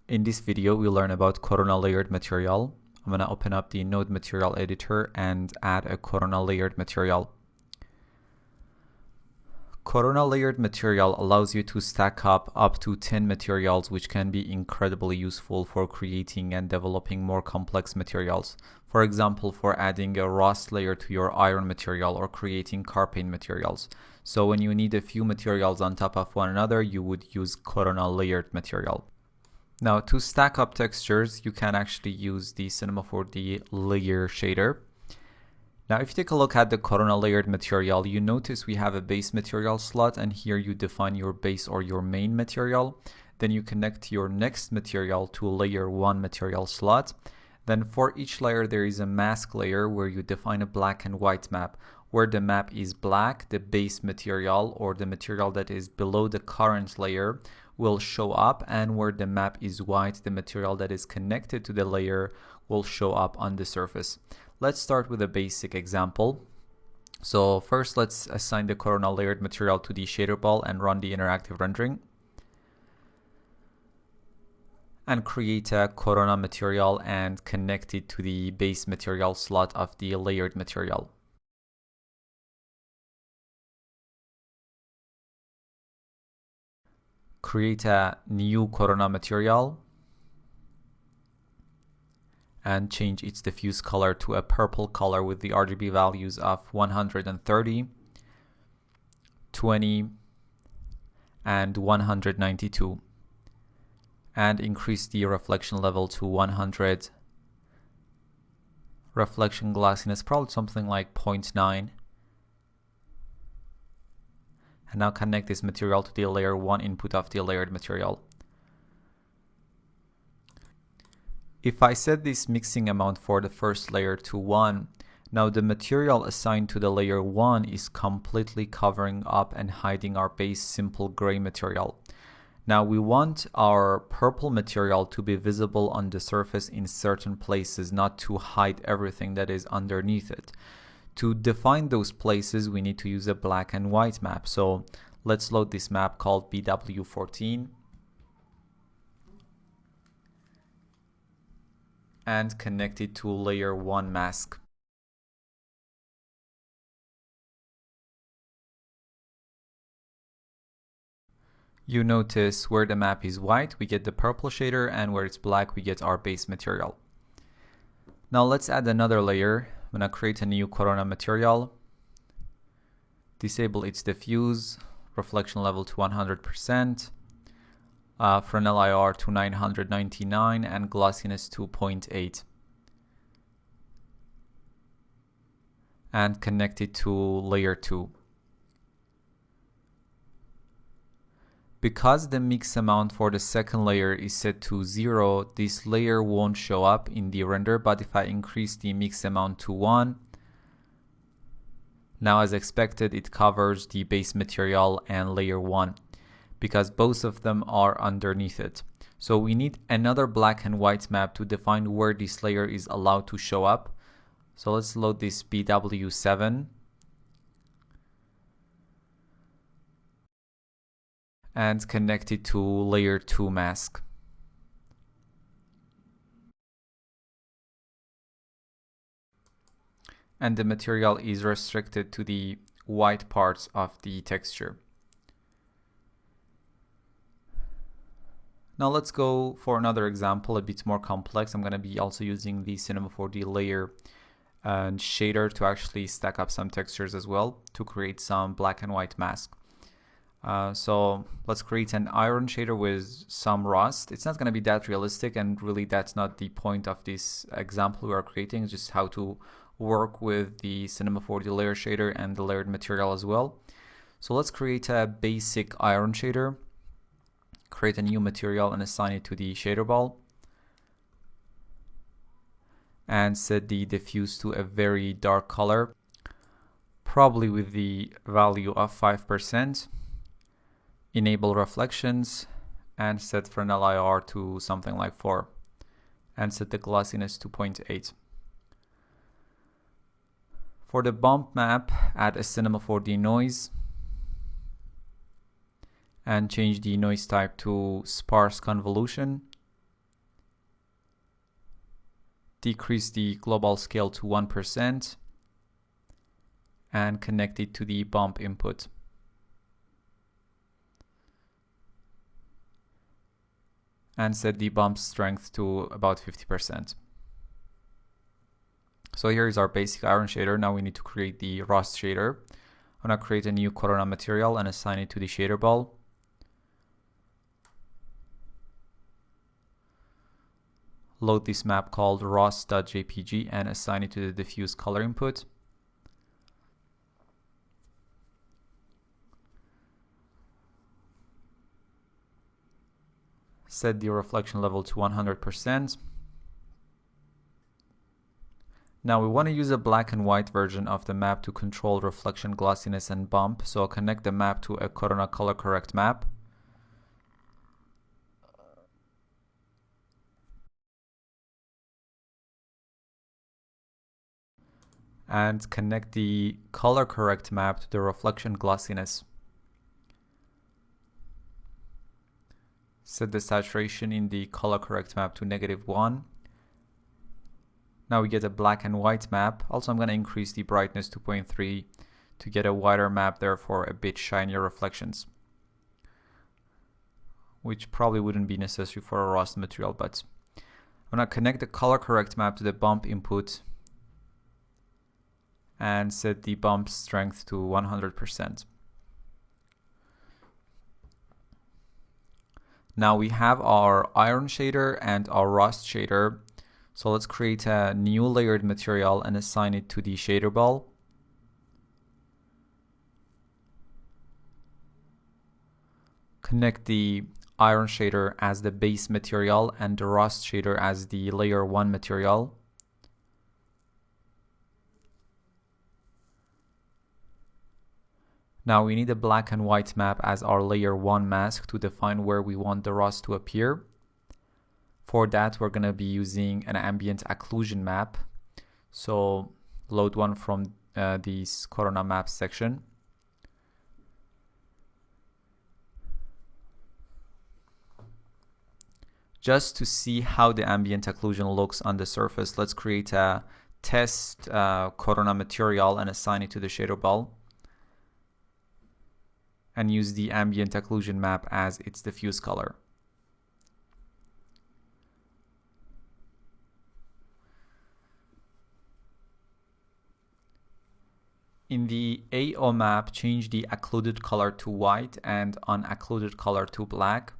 In this video, we learn about Corona layered material. I'm going to open up the Node material editor and add a Corona layered material. Corona layered material allows you to stack up to 10 materials, which can be incredibly useful for creating and developing more complex materials. For example, for adding a rust layer to your iron material or creating carpane materials. So when you need a few materials on top of one another, you would use Corona layered material. Now, to stack up textures, you can actually use the Cinema 4D layer shader. Now, if you take a look at the Corona layered material, you notice we have a base material slot, and here you define your base or your main material. Then you connect your next material to layer 1 material slot. Then for each layer, there is a mask layer where you define a black and white map. Where the map is black, the base material or the material that is below the current layer will show up, and where the map is white, the material that is connected to the layer will show up on the surface. Let's start with a basic example. So first, let's assign the Corona layered material to the shader ball and run the interactive rendering. And create a Corona material and connect it to the base material slot of the layered material. Create a new Corona material and change its diffuse color to a purple color with the RGB values of 130, 20, and 192. And increase the reflection level to 100. Reflection glassiness probably something like 0.9. And now connect this material to the layer 1 input of the layered material. If I set this mixing amount for the first layer to 1, now the material assigned to the layer 1 is completely covering up and hiding our base simple gray material. Now we want our purple material to be visible on the surface in certain places, not to hide everything that is underneath it. To define those places, we need to use a black and white map. So let's load this map called BW14 and connect it to layer 1 mask. You notice where the map is white, we get the purple shader, and where it's black, we get our base material. Now let's add another layer. I'm going to create a new Corona material, disable its diffuse, reflection level to 100%, Fresnel IR to 999, and glossiness to 0.8. And connect it to layer 2. Because the mix amount for the second layer is set to 0, this layer won't show up in the render, but if I increase the mix amount to 1, now as expected it covers the base material and layer 1 because both of them are underneath it. So we need another black and white map to define where this layer is allowed to show up. So let's load this BW7 and connect it to layer 2 mask. And the material is restricted to the white parts of the texture. Now let's go for another example, a bit more complex. I'm going to be also using the Cinema 4D layer and shader to actually stack up some textures as well to create some black and white mask. So let's create an iron shader with some rust. It's not going to be that realistic, and really that's not the point of this example we are creating. It's just how to work with the Cinema 4D layer shader and the layered material as well. So let's create a basic iron shader, create a new material and assign it to the shader ball, and set the diffuse to a very dark color, probably with the value of 5%. Enable reflections and set Fresnel IR to something like 4 and set the glossiness to 0.8. For the bump map, add a Cinema 4D noise and change the noise type to sparse convolution decrease the global scale to 1%, and connect it to the bump input. And set the bump strength to about 50%. So here is our basic iron shader. Now we need to create the rust shader. I'm going to create a new Corona material and assign it to the shader ball. Load this map called rust.jpg and assign it to the diffuse color input. Set the reflection level to 100%. Now we want to use a black and white version of the map to control reflection, glossiness, and bump. So I'll connect the map to a Corona color correct map. And connect the color correct map to the reflection glossiness. Set the saturation in the color correct map to -1. Now we get a black and white map. Also, I'm going to increase the brightness to 0.3 to get a wider map, therefore a bit shinier reflections, which probably wouldn't be necessary for a rust material, but I'm going to connect the color correct map to the bump input and set the bump strength to 100%. Now we have our iron shader and our rust shader. So let's create a new layered material and assign it to the shader ball. Connect the iron shader as the base material and the rust shader as the layer 1 material. Now we need a black and white map as our layer 1 mask to define where we want the rust to appear. For that, we're going to be using an ambient occlusion map. So load one from this Corona Maps section. Just to see how the ambient occlusion looks on the surface, let's create a test Corona material and assign it to the shader ball. And use the ambient occlusion map as its diffuse color. In the AO map, change the occluded color to white and unoccluded color to black.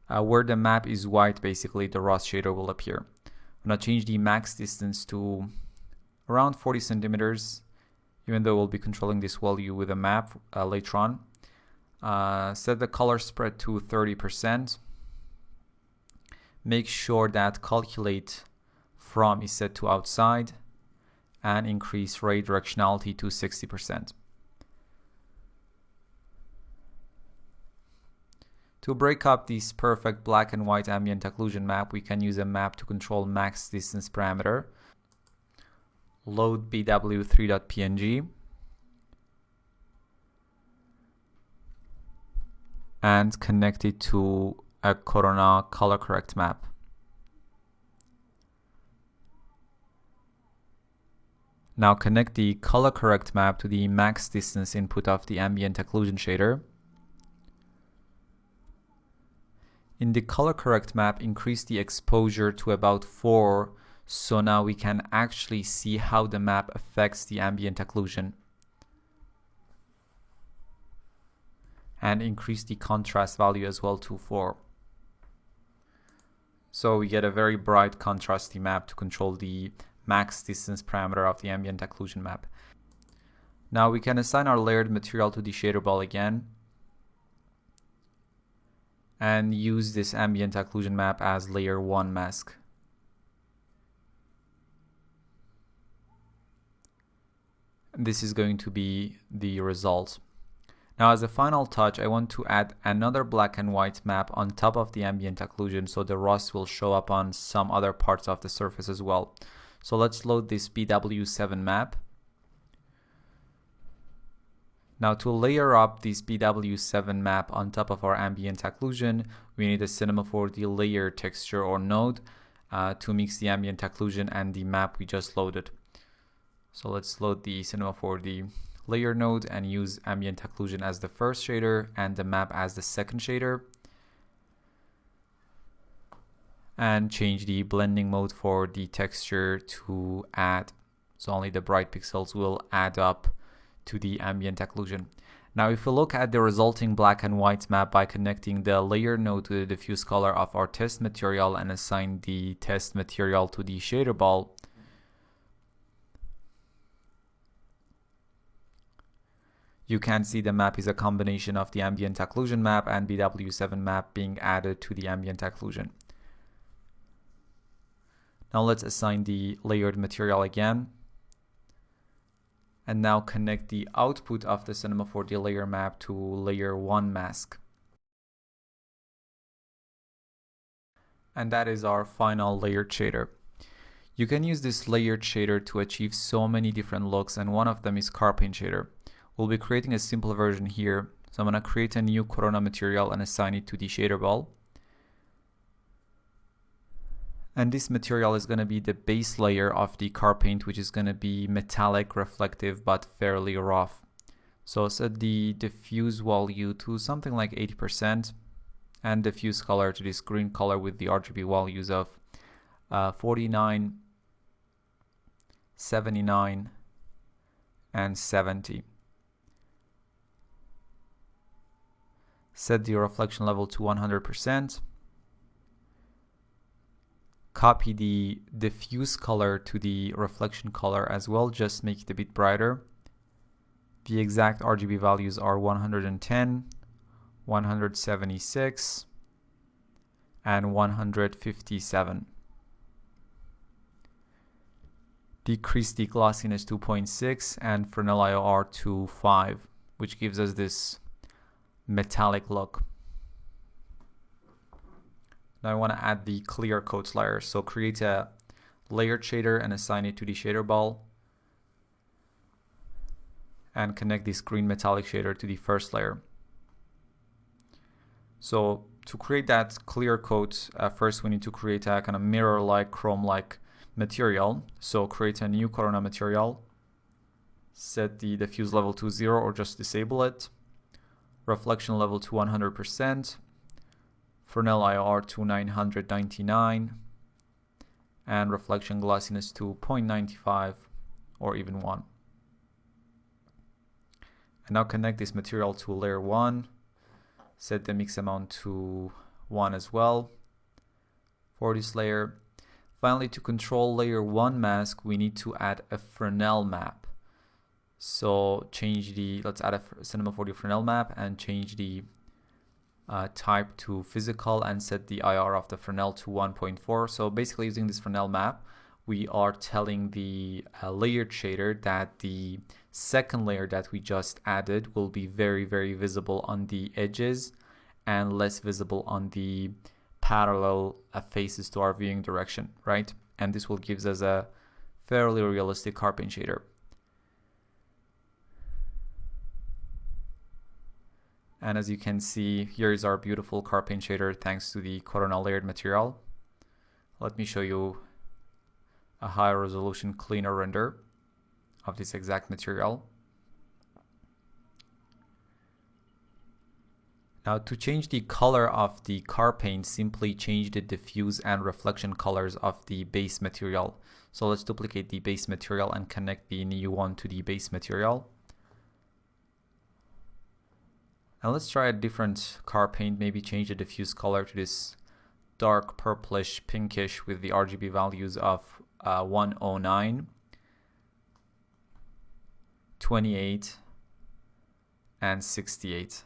Where the map is white, basically the rust shader will appear. I'm going to change the max distance to around 40 centimeters, even though we'll be controlling this value with a map later on. Set the color spread to 30%. Make sure that calculate from is set to outside, and increase ray directionality to 60%. To break up this perfect black and white ambient occlusion map, we can use a map to control max distance parameter. Load bw3.png and connect it to a Corona color correct map. Now connect the color correct map to the max distance input of the ambient occlusion shader. In the color correct map, increase the exposure to about 4, so now we can actually see how the map affects the ambient occlusion. And increase the contrast value as well to 4. So we get a very bright contrasty map to control the max distance parameter of the ambient occlusion map. Now we can assign our layered material to the shader ball again and use this ambient occlusion map as layer 1 mask. This is going to be the result. Now as a final touch, I want to add another black and white map on top of the ambient occlusion, so the rust will show up on some other parts of the surface as well. So let's load this BW7 map. Now to layer up this BW7 map on top of our ambient occlusion, we need a cinema 4D layer texture or node, to mix the ambient occlusion and the map we just loaded. So let's load the Cinema 4D layer node and use ambient occlusion as the first shader and the map as the second shader. And change the blending mode for the texture to add, so only the bright pixels will add up to the ambient occlusion. Now if we look at the resulting black and white map by connecting the layer node to the diffuse color of our test material and assign the test material to the shader ball, you can see the map is a combination of the ambient occlusion map and BW7 map being added to the ambient occlusion. Now let's assign the layered material again. And now connect the output of the Cinema 4D layer map to layer 1 mask. And that is our final layered shader. You can use this layered shader to achieve so many different looks, and one of them is car paint shader. We'll be creating a simple version here. So I'm going to create a new Corona material and assign it to the shader ball. And this material is going to be the base layer of the car paint, which is going to be metallic, reflective, but fairly rough. So set the diffuse value to something like 80% and diffuse color to this green color with the RGB values of 49, 79, and 70. Set the reflection level to 100%. Copy the diffuse color to the reflection color as well, just make it a bit brighter. The exact RGB values are 110, 176, and 157. Decrease the glossiness to 0.6 and Fresnel IOR to 5, which gives us this metallic look. Now I want to add the clear coats layer. So create a layered shader and assign it to the shader ball. And connect this green metallic shader to the first layer. So to create that clear coat, first we need to create a kind of mirror-like, chrome-like material. So create a new Corona material. Set the diffuse level to 0 or just disable it. Reflection level to 100%. Fresnel IOR to 999 and reflection glossiness to 0.95 or even 1. And now connect this material to layer 1. Set the mix amount to 1 as well for this layer. Finally, to control layer 1 mask, we need to add a Fresnel map. So let's add a Cinema 4D Fresnel map and change the type to physical and set the IR of the Fresnel to 1.4. So basically using this Fresnel map, we are telling the layered shader that the second layer that we just added will be very, very visible on the edges and less visible on the parallel faces to our viewing direction, right? And this will give us a fairly realistic car paint shader. And as you can see, here is our beautiful car paint shader thanks to the Corona layered material. Let me show you a high resolution, cleaner render of this exact material. Now to change the color of the car paint, simply change the diffuse and reflection colors of the base material. So let's duplicate the base material and connect the new one to the base material. Now let's try a different car paint, maybe change the diffuse color to this dark purplish pinkish with the RGB values of 109, 28, and 68.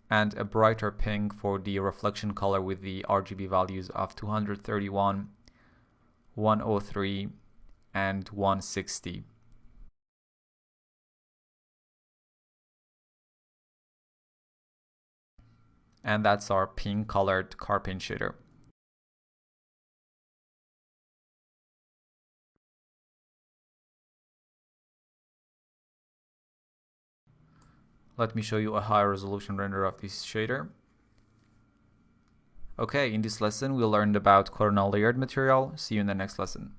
And a brighter pink for the reflection color with the RGB values of 231, 103, and 160. And that's our pink colored car paint shader. Let me show you a high resolution render of this shader. Okay, in this lesson we learned about coronal layered material. See you in the next lesson.